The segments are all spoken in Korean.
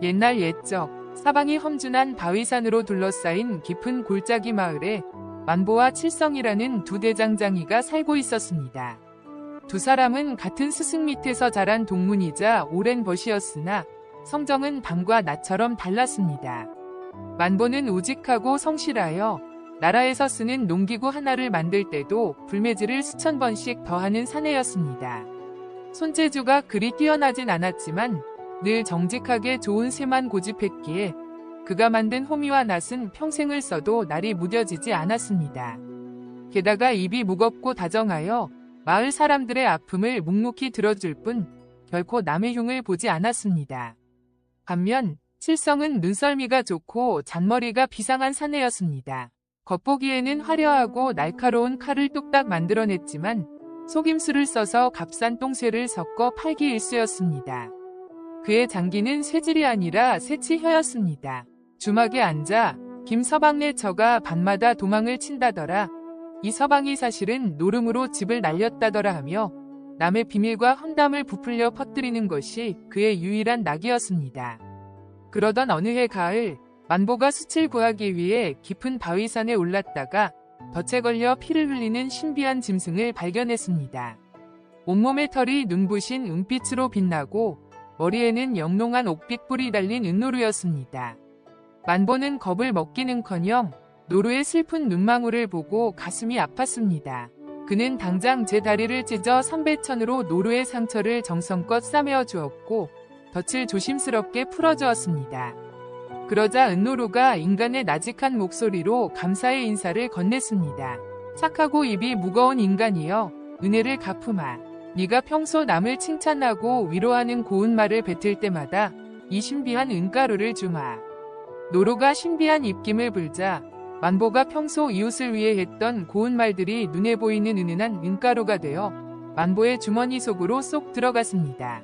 옛날 옛적 사방이 험준한 바위산으로 둘러싸인 깊은 골짜기 마을에 만보와 칠성이라는 두 대장장이가 살고 있었습니다. 두 사람은 같은 스승 밑에서 자란 동문이자 오랜 벗이었으나 성정은 밤과 낮처럼 달랐습니다. 만보는 우직하고 성실하여 나라에서 쓰는 농기구 하나를 만들 때도 불매질을 수천 번씩 더하는 사내였습니다. 손재주가 그리 뛰어나진 않았지만 늘 정직하게 좋은 새만 고집했기에 그가 만든 호미와 낫은 평생을 써도 날이 무뎌지지 않았습니다. 게다가 입이 무겁고 다정하여 마을 사람들의 아픔을 묵묵히 들어줄 뿐 결코 남의 흉을 보지 않았습니다. 반면 칠성은 눈썰미가 좋고 잔머리가 비상한 사내였습니다. 겉보기에는 화려하고 날카로운 칼을 뚝딱 만들어냈지만 속임수를 써서 값싼 똥쇠를 섞어 팔기 일쑤였습니다. 그의 장기는 쇠질이 아니라 새치혀였습니다. 주막에 앉아 김서방네 처가 밤마다 도망을 친다더라. 이 서방이 사실은 노름으로 집을 날렸다더라 하며 남의 비밀과 험담을 부풀려 퍼뜨리는 것이 그의 유일한 낙이었습니다. 그러던 어느 해 가을 만보가 숯을 구하기 위해 깊은 바위산에 올랐다가 덫에 걸려 피를 흘리는 신비한 짐승을 발견했습니다. 온몸의 털이 눈부신 은빛으로 빛나고 머리에는 영롱한 옥빛 뿔이 달린 은노루였습니다. 만보는 겁을 먹기는커녕 노루의 슬픈 눈망울을 보고 가슴이 아팠습니다. 그는 당장 제 다리를 찢어 삼배천으로 노루의 상처를 정성껏 싸매어 주었고 덫을 조심스럽게 풀어주었습니다. 그러자 은노루가 인간의 나직한 목소리로 감사의 인사를 건넸습니다. 착하고 입이 무거운 인간이여 은혜를 갚으마. 네가 평소 남을 칭찬하고 위로하는 고운 말을 뱉을 때마다 이 신비한 은가루를 주마. 노루가 신비한 입김을 불자 만보가 평소 이웃을 위해 했던 고운 말들이 눈에 보이는 은은한 은가루가 되어 만보의 주머니 속으로 쏙 들어갔습니다.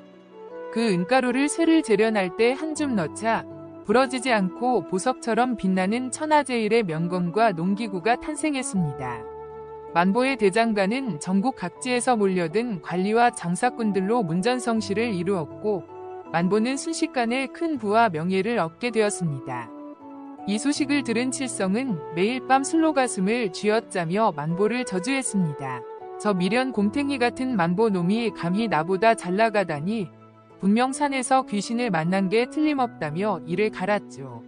그 은가루를 쇠를 재련할 때 한 줌 넣자 부러지지 않고 보석처럼 빛나는 천하제일의 명검과 농기구가 탄생했습니다. 만보의 대장간은 전국 각지에서 몰려든 관리와 장사꾼들로 문전성시를 이루었고 만보는 순식간에 큰 부와 명예를 얻게 되었습니다. 이 소식을 들은 칠성은 매일 밤 술로 가슴을 쥐어짜며 만보를 저주했습니다. 저 미련 곰탱이 같은 만보 놈이 감히 나보다 잘나가다니 분명 산에서 귀신을 만난 게 틀림없다며 이를 갈았죠.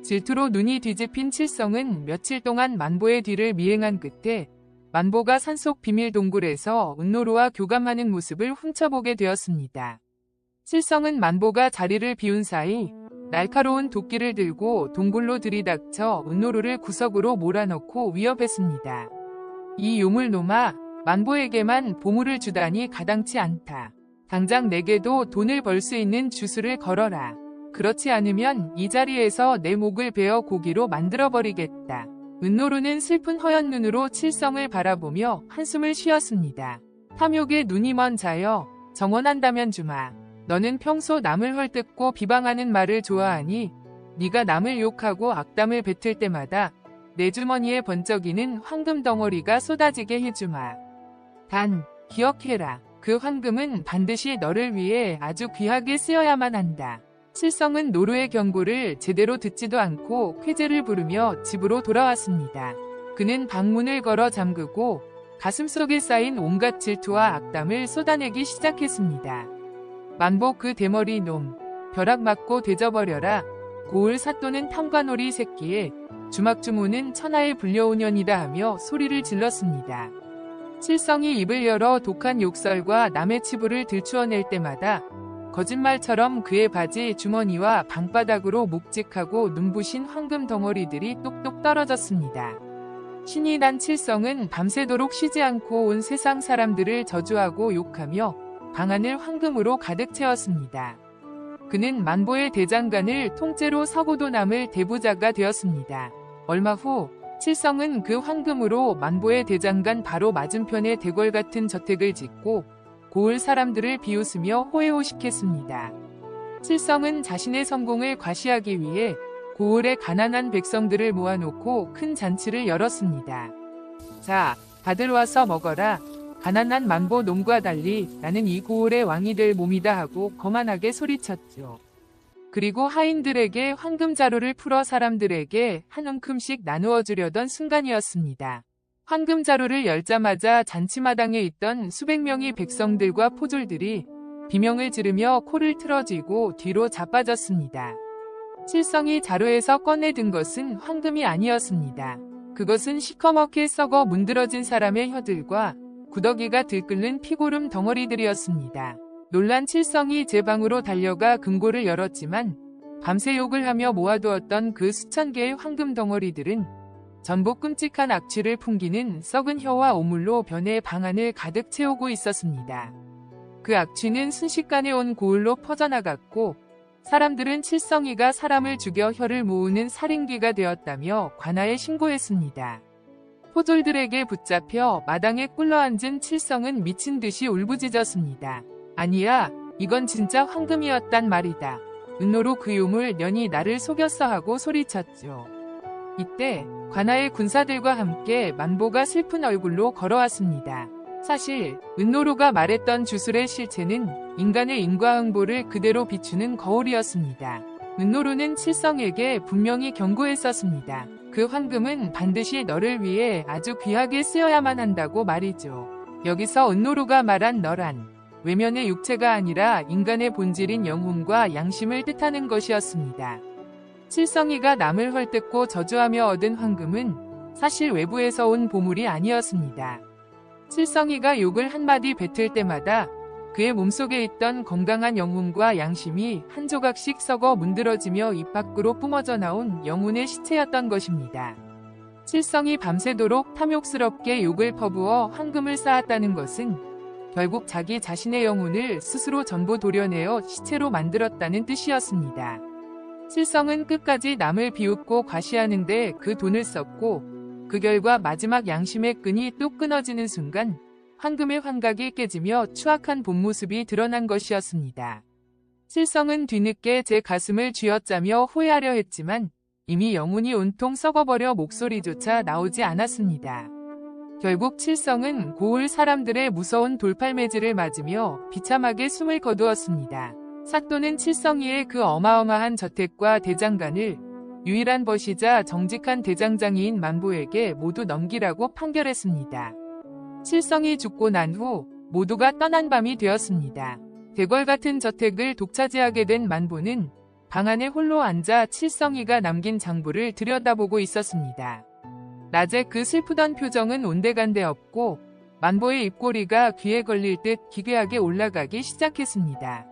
질투로 눈이 뒤집힌 칠성은 며칠 동안 만보의 뒤를 미행한 끝에 만보가 산속 비밀 동굴에서 은노루와 교감하는 모습을 훔쳐보게 되었습니다. 칠성은 만보가 자리를 비운 사이 날카로운 도끼를 들고 동굴로 들이닥쳐 은노루를 구석으로 몰아넣고 위협했습니다. 이 요물놈아, 만보에게만 보물을 주다니 가당치 않다. 당장 내게도 돈을 벌 수 있는 주술을 걸어라. 그렇지 않으면 이 자리에서 내 목을 베어 고기로 만들어버리겠다. 은노루는 슬픈 허연 눈으로 칠성을 바라보며 한숨을 쉬었습니다. 탐욕에 눈이 먼 자여, 정원한다면 주마. 너는 평소 남을 헐뜯고 비방하는 말을 좋아하니 네가 남을 욕하고 악담을 뱉을 때마다 내 주머니에 번쩍이는 황금 덩어리가 쏟아지게 해주마. 단 기억해라. 그 황금은 반드시 너를 위해 아주 귀하게 쓰여야만 한다. 칠성은 노루의 경고를 제대로 듣지도 않고 쾌재를 부르며 집으로 돌아왔습니다. 그는 방문을 걸어 잠그고 가슴속에 쌓인 온갖 질투와 악담을 쏟아내기 시작했습니다. 만보 그 대머리 놈, 벼락 맞고 되져버려라. 고을 사또는 탐관오리 새끼에 주막주모는 천하의 불려오년이다 하며 소리를 질렀습니다. 칠성이 입을 열어 독한 욕설과 남의 치부를 들추어낼 때마다 거짓말처럼 그의 바지 주머니와 방바닥으로 묵직하고 눈부신 황금 덩어리들이 똑똑 떨어졌습니다. 신이 난 칠성은 밤새도록 쉬지 않고 온 세상 사람들을 저주하고 욕하며 방안을 황금으로 가득 채웠습니다. 그는 만보의 대장간을 통째로 서고도 남을 대부자가 되었습니다. 얼마 후 칠성은 그 황금으로 만보의 대장간 바로 맞은편에 대궐 같은 저택을 짓고 고을 사람들을 비웃으며 호해호식했습니다. 칠성은 자신의 성공을 과시하기 위해 고을의 가난한 백성들을 모아놓고 큰 잔치를 열었습니다. 자, 다들 와서 먹어라. 가난한 만보 놈과 달리 나는 이 고을의 왕이 될 몸이다 하고 거만하게 소리쳤죠. 그리고 하인들에게 황금 자루를 풀어 사람들에게 한 움큼씩 나누어 주려던 순간이었습니다. 황금 자루를 열자마자 잔치마당에 있던 수백 명의 백성들과 포졸들이 비명을 지르며 코를 틀어쥐고 뒤로 자빠졌습니다. 칠성이 자루에서 꺼내든 것은 황금이 아니었습니다. 그것은 시커멓게 썩어 문드러진 사람의 혀들과 구더기가 들끓는 피고름 덩어리들이었습니다. 놀란 칠성이 제 방으로 달려가 금고를 열었지만 밤새 욕을 하며 모아두었던 그 수천 개의 황금 덩어리들은 전부 끔찍한 악취를 풍기는 썩은 혀와 오물로 변해 방 안을 가득 채우고 있었습니다. 그 악취는 순식간에 온 고을로 퍼져나갔고 사람들은 칠성이가 사람을 죽여 혀를 모으는 살인귀가 되었다며 관아에 신고했습니다. 포졸들에게 붙잡혀 마당에 꿀러앉은 칠성은 미친 듯이 울부짖었습니다. 아니야, 이건 진짜 황금이었단 말이다. 은노로 그 요물 년이 나를 속였어 하고 소리쳤죠. 이때 관아의 군사들과 함께 만보가 슬픈 얼굴로 걸어왔습니다. 사실 은노로가 말했던 주술의 실체는 인간의 인과응보를 그대로 비추는 거울이었습니다. 은노로는 칠성에게 분명히 경고했었습니다. 그 황금은 반드시 너를 위해 아주 귀하게 쓰여야만 한다고 말이죠. 여기서 은노로가 말한 너란 외면의 육체가 아니라 인간의 본질인 영혼과 양심을 뜻하는 것이었습니다. 칠성이가 남을 헐뜯고 저주하며 얻은 황금은 사실 외부에서 온 보물이 아니었습니다. 칠성이가 욕을 한마디 뱉을 때마다 그의 몸속에 있던 건강한 영혼과 양심이 한 조각씩 썩어 문드러지며 입 밖으로 뿜어져 나온 영혼의 시체였던 것입니다. 칠성이 밤새도록 탐욕스럽게 욕을 퍼부어 황금을 쌓았다는 것은 결국 자기 자신의 영혼을 스스로 전부 도려내어 시체로 만들었다는 뜻이었습니다. 칠성은 끝까지 남을 비웃고 과시하는데 그 돈을 썼고 그 결과 마지막 양심의 끈이 뚝 끊어지는 순간 황금의 환각이 깨지며 추악한 본 모습이 드러난 것이었습니다. 칠성은 뒤늦게 제 가슴을 쥐어짜며 후회하려 했지만 이미 영혼이 온통 썩어버려 목소리조차 나오지 않았습니다. 결국 칠성은 고을 사람들의 무서운 돌팔매질을 맞으며 비참하게 숨을 거두었습니다. 사또는 칠성이의 그 어마어마한 저택과 대장간을 유일한 벗이자 정직한 대장장이인 만보에게 모두 넘기라고 판결했습니다. 칠성이 죽고 난 후 모두가 떠난 밤이 되었습니다. 대궐 같은 저택을 독차지하게 된 만보는 방 안에 홀로 앉아 칠성이가 남긴 장부를 들여다보고 있었습니다. 낮에 그 슬프던 표정은 온데간데 없고 만보의 입꼬리가 귀에 걸릴 듯 기괴하게 올라가기 시작했습니다.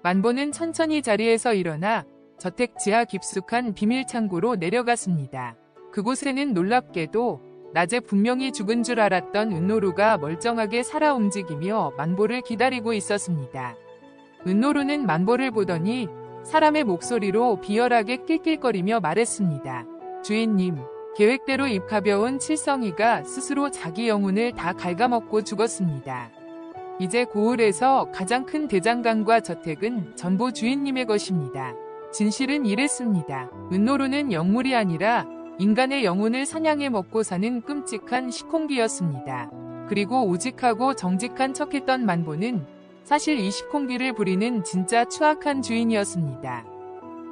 만보는 천천히 자리에서 일어나 저택 지하 깊숙한 비밀창고로 내려갔습니다. 그곳에는 놀랍게도 낮에 분명히 죽은 줄 알았던 은노루가 멀쩡하게 살아 움직이며 만보를 기다리고 있었습니다. 은노루는 만보를 보더니 사람의 목소리로 비열하게 낄낄거리며 말했습니다. 주인님, 계획대로 입 가벼운 칠성이가 스스로 자기 영혼을 다 갉아먹고 죽었습니다. 이제 고을에서 가장 큰 대장간과 저택은 전부 주인님의 것입니다. 진실은 이랬습니다. 은노루는 영물이 아니라 인간의 영혼을 사냥해 먹고 사는 끔찍한 시콩기였습니다. 그리고 우직하고 정직한 척했던 만보는 사실 이 시콩기를 부리는 진짜 추악한 주인이었습니다.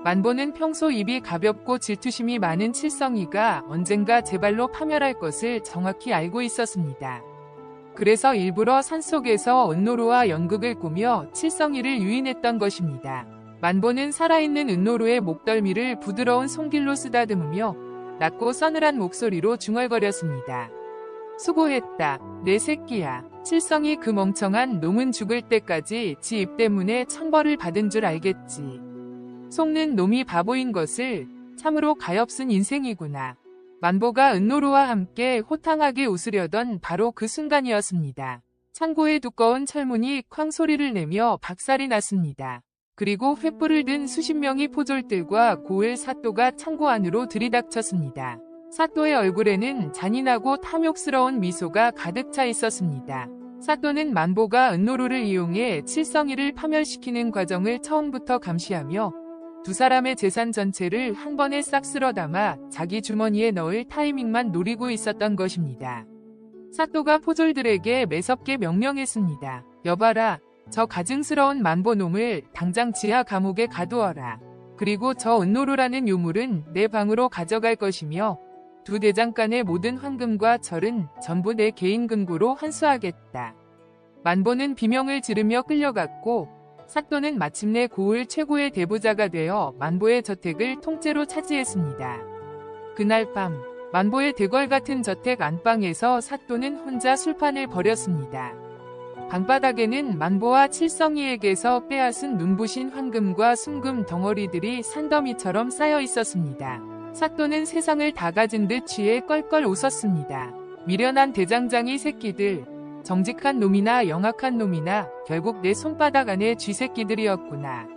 만보는 평소 입이 가볍고 질투심이 많은 칠성이가 언젠가 제 발로 파멸할 것을 정확히 알고 있었습니다. 그래서 일부러 산속에서 은노루와 연극을 꾸며 칠성이를 유인했던 것입니다. 만보는 살아있는 은노루의 목덜미를 부드러운 손길로 쓰다듬으며 낮고 서늘한 목소리로 중얼거렸습니다. 수고했다, 내 새끼야. 칠성이 그 멍청한 놈은 죽을 때까지 지 입 때문에 천벌을 받은 줄 알겠지. 속는 놈이 바보인 것을 참으로 가엾은 인생이구나. 만보가 은노루와 함께 호탕하게 웃으려던 바로 그 순간이었습니다. 창고의 두꺼운 철문이 쾅 소리를 내며 박살이 났습니다. 그리고 횃불을 든 수십 명의 포졸들과 고을 사또가 창고 안으로 들이닥쳤습니다. 사또의 얼굴에는 잔인하고 탐욕스러운 미소가 가득 차 있었습니다. 사또는 만보가 은노루를 이용해 칠성이를 파멸시키는 과정을 처음부터 감시하며 두 사람의 재산 전체를 한 번에 싹 쓸어 담아 자기 주머니에 넣을 타이밍만 노리고 있었던 것입니다. 사또가 포졸들에게 매섭게 명령했습니다. 여봐라, 저 가증스러운 만보놈을 당장 지하 감옥에 가두어라. 그리고 저 은노루라는 유물은 내 방으로 가져갈 것이며 두 대장간의 모든 황금과 철은 전부 내 개인 금고로 환수하겠다. 만보는 비명을 지르며 끌려갔고 사또는 마침내 고을 최고의 대부자가 되어 만보의 저택을 통째로 차지했습니다. 그날 밤 만보의 대궐 같은 저택 안방에서 사또는 혼자 술판을 벌였습니다. 방바닥에는 만보와 칠성이에게서 빼앗은 눈부신 황금과 순금 덩어리들이 산더미처럼 쌓여 있었습니다. 사또는 세상을 다 가진 듯 취해 껄껄 웃었습니다. 미련한 대장장이 새끼들, 정직한 놈이나 영악한 놈이나 결국 내 손바닥 안에 쥐새끼들이었구나.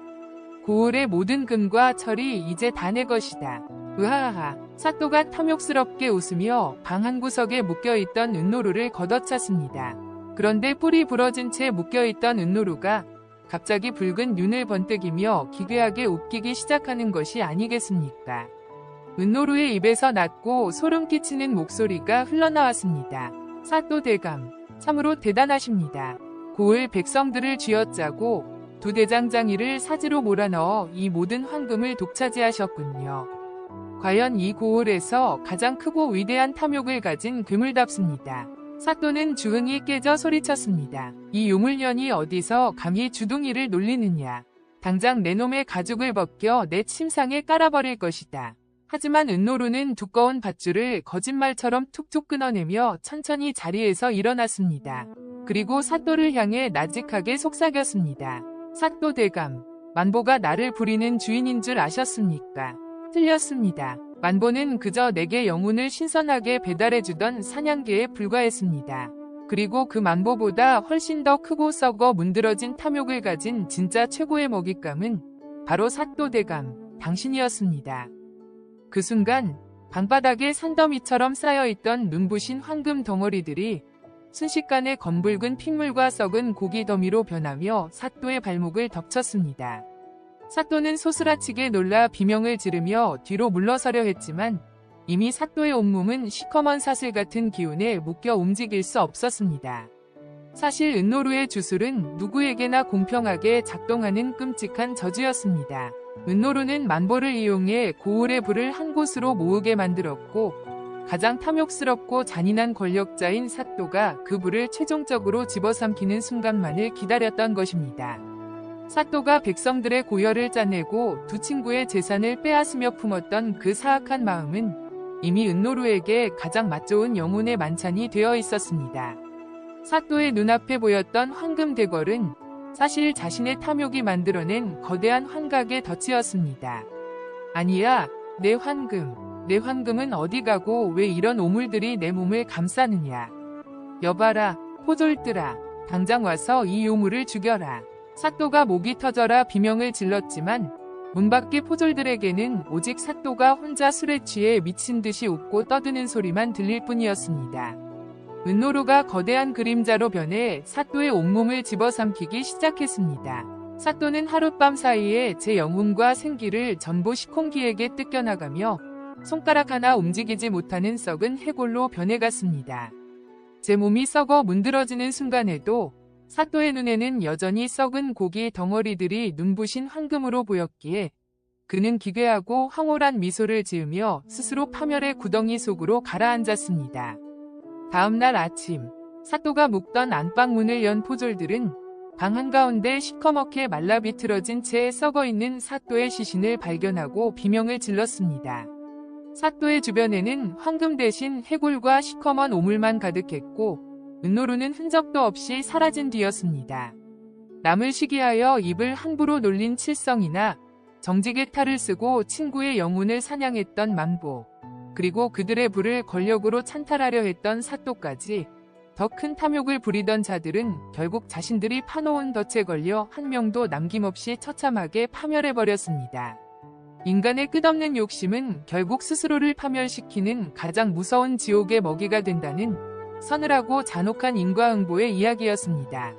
고을의 모든 금과 철이 이제 다 내 것이다. 으하하하. 사또가 탐욕스럽게 웃으며 방 한 구석에 묶여있던 은노루를 걷어찼습니다. 그런데 뿔이 부러진 채 묶여있던 은노루가 갑자기 붉은 눈을 번뜩이며 기괴하게 웃기기 시작하는 것이 아니겠습니까? 은노루의 입에서 낮고 소름 끼치는 목소리가 흘러나왔습니다. 사또 대감, 참으로 대단하십니다. 고을 백성들을 쥐어짜고 두 대장장이를 사지로 몰아넣어 이 모든 황금을 독차지하셨군요. 과연 이 고을에서 가장 크고 위대한 탐욕을 가진 괴물답습니다. 사또는 주흥이 깨져 소리쳤습니다. 이 요물년이 어디서 감히 주둥이를 놀리느냐. 당장 내 놈의 가죽을 벗겨 내 침상에 깔아버릴 것이다. 하지만 은노루는 두꺼운 밧줄을 거짓말처럼 툭툭 끊어내며 천천히 자리에서 일어났습니다. 그리고 사또를 향해 나직하게 속삭였습니다. 사또 대감, 만보가 나를 부리는 주인인 줄 아셨습니까? 틀렸습니다. 만보는 그저 내게 영혼을 신선하게 배달해주던 사냥개에 불과했습니다. 그리고 그 만보보다 훨씬 더 크고 썩어 문드러진 탐욕을 가진 진짜 최고의 먹잇감은 바로 사또 대감, 당신이었습니다. 그 순간 방바닥에 산더미처럼 쌓여있던 눈부신 황금 덩어리들이 순식간에 검붉은 핏물과 썩은 고기 더미로 변하며 사또의 발목을 덮쳤습니다. 사또는 소스라치게 놀라 비명을 지르며 뒤로 물러서려 했지만 이미 사또의 온몸은 시커먼 사슬 같은 기운에 묶여 움직일 수 없었습니다. 사실 은노루의 주술은 누구에게나 공평하게 작동하는 끔찍한 저주였습니다. 은노루는 만보를 이용해 고을의 불을 한 곳으로 모으게 만들었고 가장 탐욕스럽고 잔인한 권력자인 사또가 그 불을 최종적으로 집어삼키는 순간만을 기다렸던 것입니다. 사또가 백성들의 고열을 짜내고 두 친구의 재산을 빼앗으며 품었던 그 사악한 마음은 이미 은노루에게 가장 맛좋은 영혼의 만찬이 되어 있었습니다. 사또의 눈앞에 보였던 황금 대궐은 사실 자신의 탐욕이 만들어낸 거대한 환각의 덫이었습니다. 아니야, 내 황금은 어디 가고 왜 이런 오물들이 내 몸을 감싸느냐. 여봐라, 포졸들아, 당장 와서 이 요물을 죽여라. 사또가 목이 터져라 비명을 질렀지만 문 밖의 포졸들에게는 오직 사또가 혼자 술에 취해 미친 듯이 웃고 떠드는 소리만 들릴 뿐이었습니다. 은노루가 거대한 그림자로 변해 사또의 온몸을 집어삼키기 시작했습니다. 사또는 하룻밤 사이에 제 영혼과 생기를 전부 시콩기에게 뜯겨나가며 손가락 하나 움직이지 못하는 썩은 해골로 변해갔습니다. 제 몸이 썩어 문드러지는 순간에도 사또의 눈에는 여전히 썩은 고기 덩어리들이 눈부신 황금으로 보였기에 그는 기괴하고 황홀한 미소를 지으며 스스로 파멸의 구덩이 속으로 가라앉았습니다. 다음날 아침, 사또가 묵던 안방문을 연 포졸들은 방 한가운데 시커멓게 말라 비틀어진 채 썩어있는 사또의 시신을 발견하고 비명을 질렀습니다. 사또의 주변에는 황금 대신 해골과 시커먼 오물만 가득했고 은노루는 흔적도 없이 사라진 뒤였습니다. 남을 시기하여 입을 함부로 놀린 칠성이나 정직의 탈을 쓰고 친구의 영혼을 사냥했던 만보, 그리고 그들의 부를 권력으로 찬탈하려 했던 사또까지 더 큰 탐욕을 부리던 자들은 결국 자신들이 파놓은 덫에 걸려 한 명도 남김없이 처참하게 파멸해버렸습니다. 인간의 끝없는 욕심은 결국 스스로를 파멸시키는 가장 무서운 지옥의 먹이가 된다는 서늘하고 잔혹한 인과응보의 이야기였습니다.